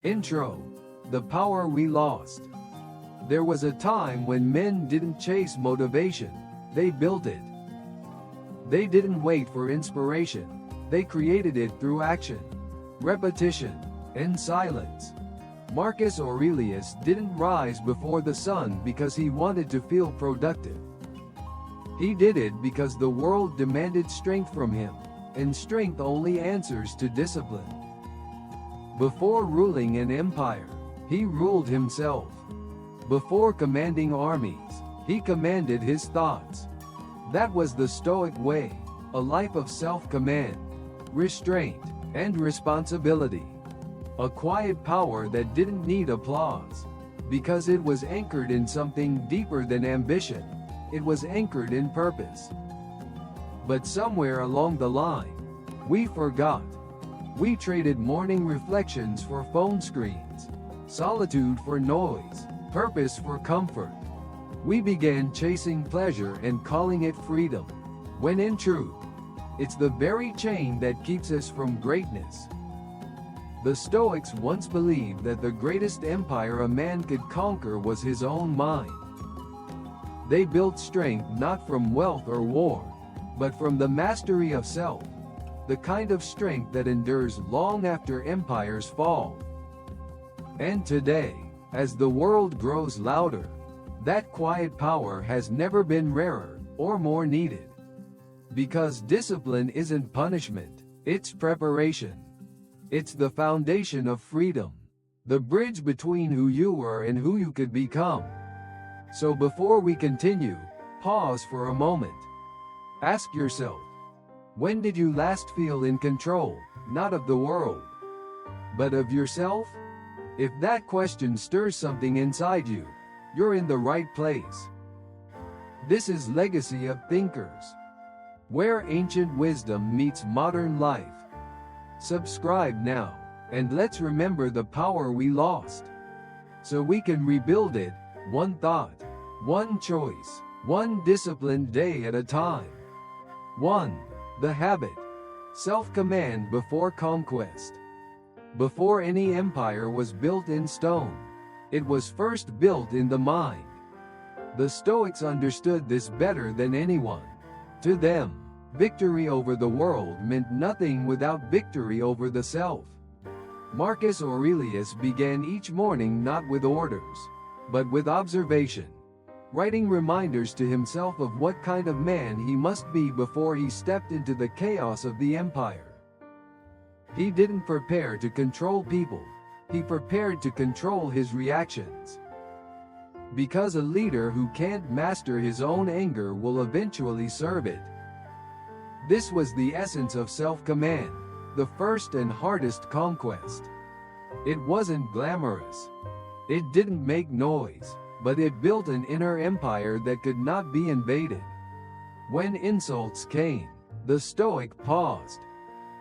Intro: The power we lost. There was a time when men didn't chase motivation, they built it. They didn't wait for inspiration, they created it through action, repetition, and silence. Marcus Aurelius didn't rise before the sun because he wanted to feel productive. He did it because the world demanded strength from him, and strength only answers to discipline. Before ruling an empire, he ruled himself. Before commanding armies, he commanded his thoughts. That was the Stoic way, a life of self-command, restraint, and responsibility. A quiet power that didn't need applause, because it was anchored in something deeper than ambition. It was anchored in purpose. But somewhere along the line, we forgot. We traded morning reflections for phone screens, solitude for noise, purpose for comfort. We began chasing pleasure and calling it freedom, when in truth, it's the very chain that keeps us from greatness. The Stoics once believed that the greatest empire a man could conquer was his own mind. They built strength not from wealth or war, but from the mastery of self, the kind of strength that endures long after empires fall. And today, as the world grows louder, that quiet power has never been rarer or more needed. Because discipline isn't punishment, it's preparation. It's the foundation of freedom, the bridge between who you were and who you could become. So before we continue, pause for a moment. Ask yourself, when did you last feel in control, not of the world, but of yourself? If that question stirs something inside you, you're in the right place. This is Legacy of Thinkers, where ancient wisdom meets modern life. Subscribe now, and let's remember the power we lost, so we can rebuild it, one thought, one choice, one disciplined day at a time. 1. The habit. Self-command before conquest. Before any empire was built in stone, it was first built in the mind. The Stoics understood this better than anyone. To them, victory over the world meant nothing without victory over the self. Marcus Aurelius began each morning not with orders, but with observation, writing reminders to himself of what kind of man he must be before he stepped into the chaos of the empire. He didn't prepare to control people, he prepared to control his reactions. Because a leader who can't master his own anger will eventually serve it. This was the essence of self-command, the first and hardest conquest. It wasn't glamorous. It didn't make noise, but it built an inner empire that could not be invaded. When insults came, the Stoic paused.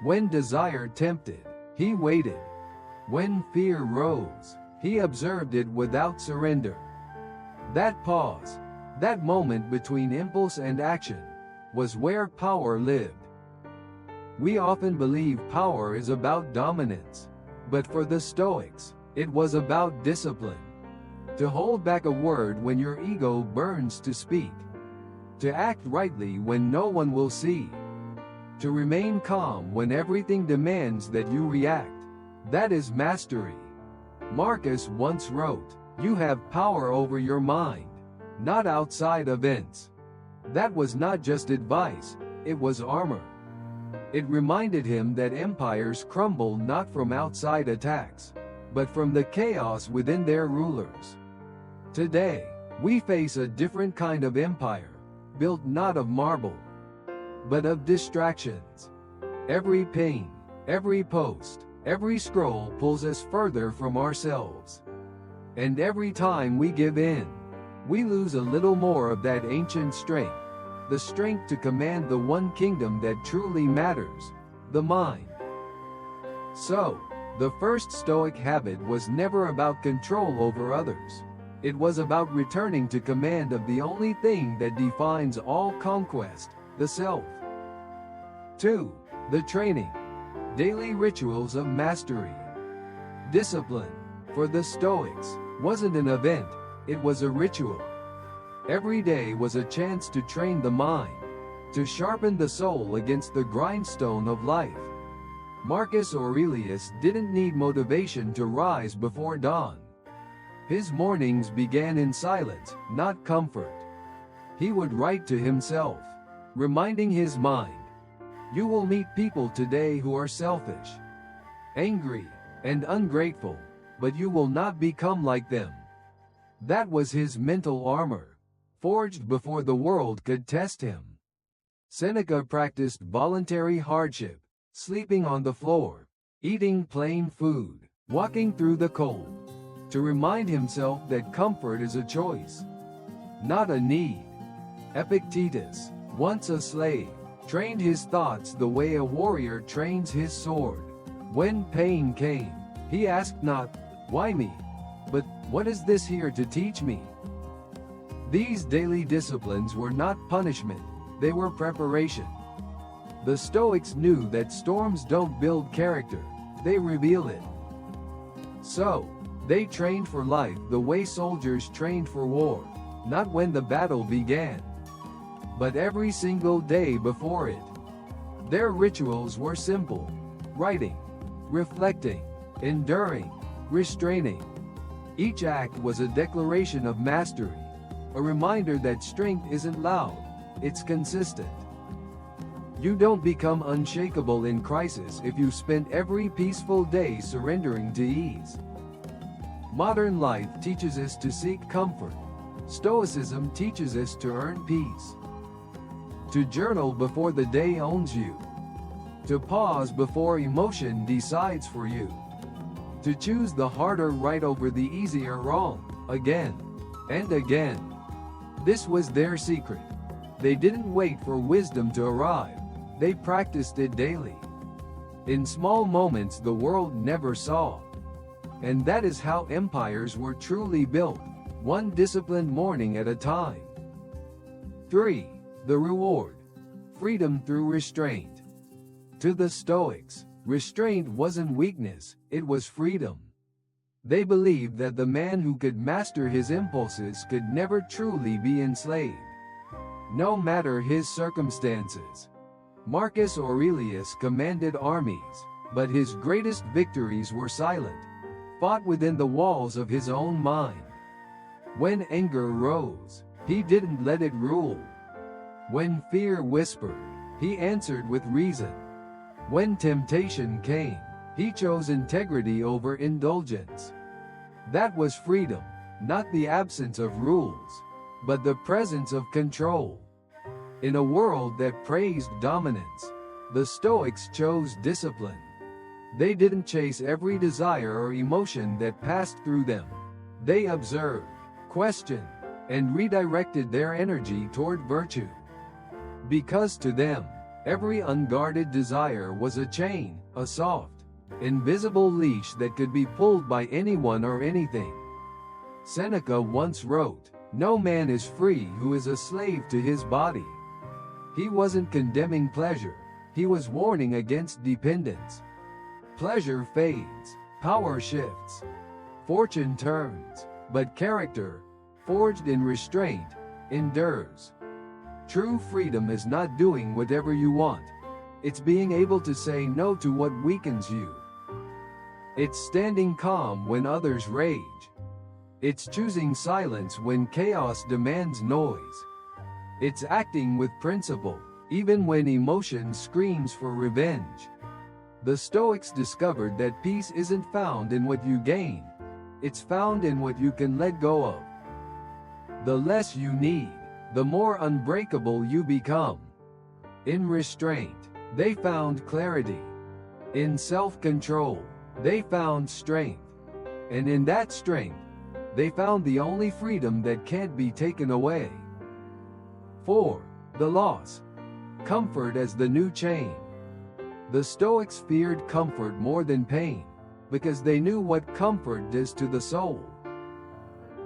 When desire tempted, he waited. When fear rose, he observed it without surrender. That pause, that moment between impulse and action, was where power lived. We often believe power is about dominance, but for the Stoics, it was about discipline. To hold back a word when your ego burns to speak. To act rightly when no one will see. To remain calm when everything demands that you react. That is mastery. Marcus once wrote, "You have power over your mind, not outside events." That was not just advice, it was armor. It reminded him that empires crumble not from outside attacks, but from the chaos within their rulers. Today, we face a different kind of empire, built not of marble, but of distractions. Every ping, every post, every scroll pulls us further from ourselves. And every time we give in, we lose a little more of that ancient strength, the strength to command the one kingdom that truly matters, the mind. So, the first Stoic habit was never about control over others. It was about returning to command of the only thing that defines all conquest, the self. 2. The training. Daily rituals of mastery. Discipline, for the Stoics, wasn't an event, it was a ritual. Every day was a chance to train the mind, to sharpen the soul against the grindstone of life. Marcus Aurelius didn't need motivation to rise before dawn. His mornings began in silence, not comfort. He would write to himself, reminding his mind, "You will meet people today who are selfish, angry, and ungrateful, but you will not become like them." That was his mental armor, forged before the world could test him. Seneca practiced voluntary hardship, sleeping on the floor, eating plain food, walking through the cold, to remind himself that comfort is a choice, not a need. Epictetus, once a slave, trained his thoughts the way a warrior trains his sword. When pain came, he asked not, "Why me?" but, "What is this here to teach me?" These daily disciplines were not punishment, they were preparation. The Stoics knew that storms don't build character, they reveal it. So, they trained for life the way soldiers trained for war, not when the battle began, but every single day before it. Their rituals were simple: writing, reflecting, enduring, restraining. Each act was a declaration of mastery, a reminder that strength isn't loud, it's consistent. You don't become unshakable in crisis if you spend every peaceful day surrendering to ease. Modern life teaches us to seek comfort. Stoicism teaches us to earn peace. To journal before the day owns you. To pause before emotion decides for you. To choose the harder right over the easier wrong, again and again. This was their secret. They didn't wait for wisdom to arrive, they practiced it daily. In small moments the world never saw. And that is how empires were truly built, one disciplined morning at a time. 3. The reward. Freedom through restraint. To the Stoics, restraint wasn't weakness, it was freedom. They believed that the man who could master his impulses could never truly be enslaved, no matter his circumstances. Marcus Aurelius commanded armies, but his greatest victories were silent, fought within the walls of his own mind. When anger rose, he didn't let it rule. When fear whispered, he answered with reason. When temptation came, he chose integrity over indulgence. That was freedom, not the absence of rules, but the presence of control. In a world that praised dominance, the Stoics chose discipline. They didn't chase every desire or emotion that passed through them. They observed, questioned, and redirected their energy toward virtue. Because to them, every unguarded desire was a chain, a soft, invisible leash that could be pulled by anyone or anything. Seneca once wrote, "No man is free who is a slave to his body." He wasn't condemning pleasure, he was warning against dependence. Pleasure fades, power shifts, fortune turns, but character, forged in restraint, endures. True freedom is not doing whatever you want. It's being able to say no to what weakens you. It's standing calm when others rage. It's choosing silence when chaos demands noise. It's acting with principle, even when emotion screams for revenge. The Stoics discovered that peace isn't found in what you gain. It's found in what you can let go of. The less you need, the more unbreakable you become. In restraint, they found clarity. In self-control, they found strength. And in that strength, they found the only freedom that can't be taken away. 4. The loss. Comfort as the new chain. The Stoics feared comfort more than pain, because they knew what comfort does to the soul.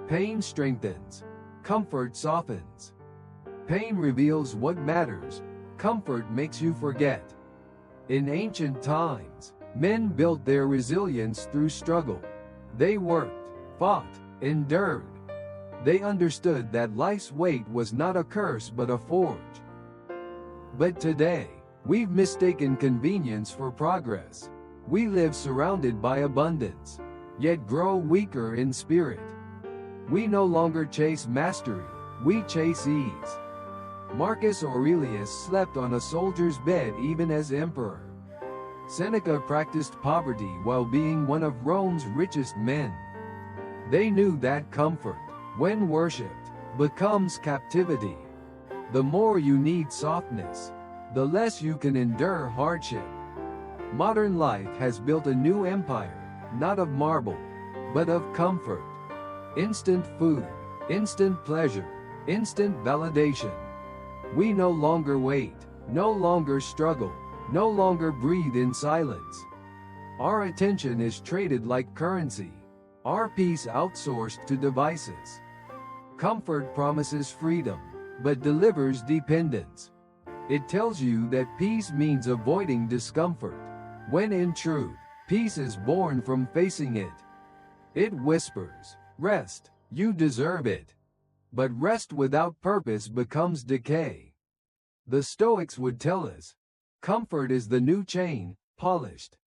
Pain strengthens, comfort softens. Pain reveals what matters, comfort makes you forget. In ancient times, Men built their resilience through struggle. They worked, fought, endured. They understood that life's weight was not a curse but a forge. But today, we've mistaken convenience for progress. We live surrounded by abundance, yet grow weaker in spirit. We no longer chase mastery, we chase ease. Marcus Aurelius slept on a soldier's bed even as emperor. Seneca practiced poverty while being one of Rome's richest men. They knew that comfort, when worshipped, becomes captivity. The more you need softness, the less you can endure hardship. Modern life has built a new empire, not of marble, but of comfort. Instant food, instant pleasure, instant validation. We no longer wait, no longer struggle, no longer breathe in silence. Our attention is traded like currency, our peace outsourced to devices. Comfort promises freedom, but delivers dependence. It tells you that peace means avoiding discomfort, when in truth, peace is born from facing it. It whispers, "Rest, you deserve it." But rest without purpose becomes decay. The Stoics would tell us, comfort is the new chain, polished,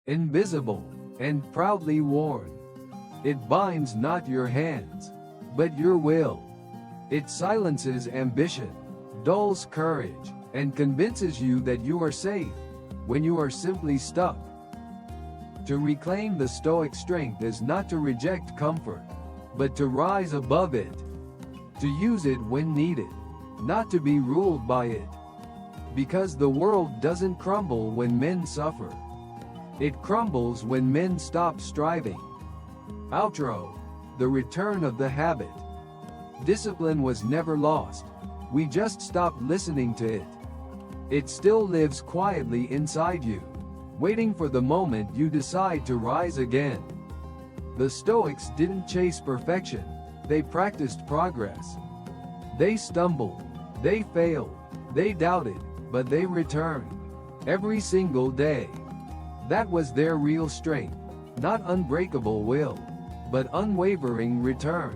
invisible, and proudly worn. It binds not your hands, but your will. It silences ambition, dulls courage, and convinces you that you are safe, when you are simply stuck. To reclaim the Stoic strength is not to reject comfort, but to rise above it. To use it when needed, not to be ruled by it. Because the world doesn't crumble when men suffer. It crumbles when men stop striving. Outro: the return of the habit. Discipline was never lost. We just stopped listening to it. It still lives quietly inside you, waiting for the moment you decide to rise again. The Stoics didn't chase perfection, they practiced progress. They stumbled, they failed, they doubted, but they returned. Every single day. That was their real strength, not unbreakable will, but unwavering return.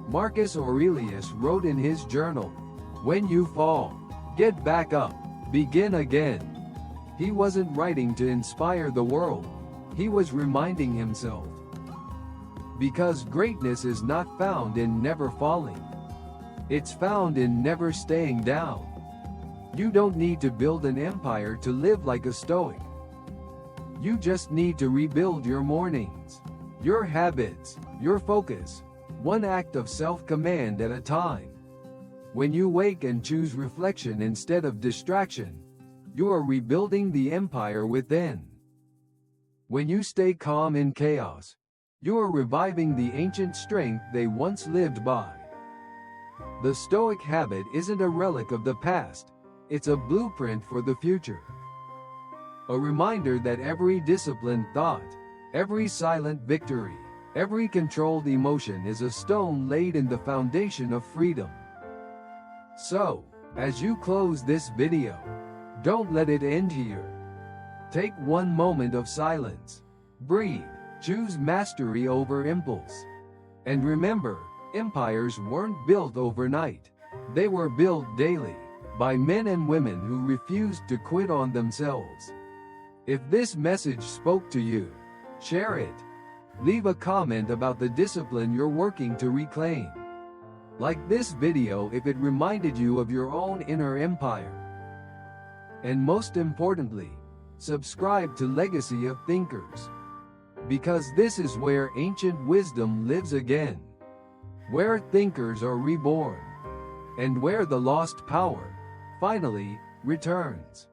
Marcus Aurelius wrote in his journal, "When you fall, get back up, begin again." He wasn't writing to inspire the world, he was reminding himself. Because greatness is not found in never falling. It's found in never staying down. You don't need to build an empire to live like a Stoic. You just need to rebuild your mornings, your habits, your focus, one act of self-command at a time. When you wake and choose reflection instead of distraction, you are rebuilding the empire within. When you stay calm in chaos, you are reviving the ancient strength they once lived by. The Stoic habit isn't a relic of the past, it's a blueprint for the future. A reminder that every disciplined thought, every silent victory, every controlled emotion is a stone laid in the foundation of freedom. So, as you close this video, don't let it end here. Take one moment of silence. Breathe. Choose mastery over impulse. And remember, empires weren't built overnight. They were built daily, by men and women who refused to quit on themselves. If this message spoke to you, share it. Leave a comment about the discipline you're working to reclaim. Like this video if it reminded you of your own inner empire. And most importantly, subscribe to Legacy of Thinkers. Because this is where ancient wisdom lives again. Where thinkers are reborn. And where the lost power, finally, returns.